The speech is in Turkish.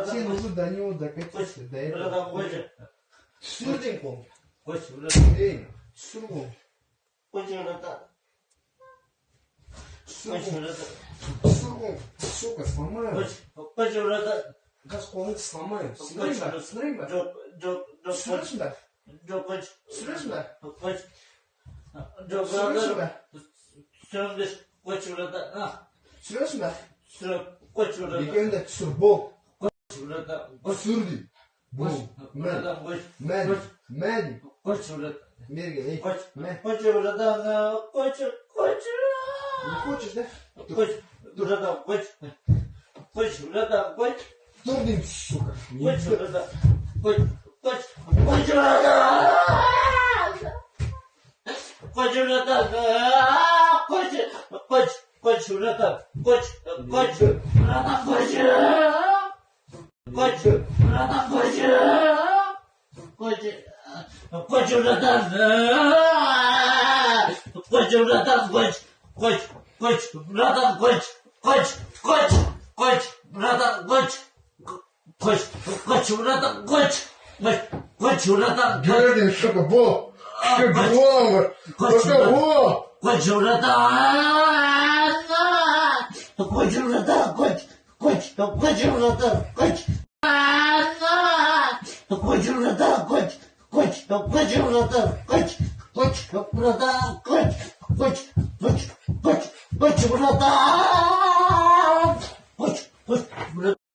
Сен uzun daniyor da kaçırdı. Buradan koca. Sürdün kom. Koç buradan. Ey, sür kom. Koç buradan. Koç buradan. Sür kom. Сука, сломаю. Koç buradan. Gaz kolunu сломаю. Sınırayım ben. Yok. Sürüyorsun da. Yok koç. Sürüyorsun da. Koç. Yok Sürüyorsun buradan. da. Süründür. Koç buradan. Ha. Sürüyorsun da. Sürü. Koç buradan. Bir önde sür bol. Buradan. Sürdü. Bu. Buradan koç. Men. Koç buradan. Merge. Ey. Koç. Men. Koç buradan. Koç. Ne koçuz da? Koç. Buradan koç. Koç buradan koç. Dur diyeyim suka. Koç buradan. Koç. Koç buradan. Koç buradan. Koç buradan. Koç buradan. Koç buradan koç. Koç buradan koç. Koç buradan. Koç buradan koç. Koç buradan koç. Koç buradan koç. Koç buradan koç. Koç buradan koç. Gördün suka bu. Şu buğan var. Suka bu. Koç buradan. Koç buradan koç. Koç buradan koç. Koç buradan koç. Koç buradan koç. Koç buradan koç. Koç buradan.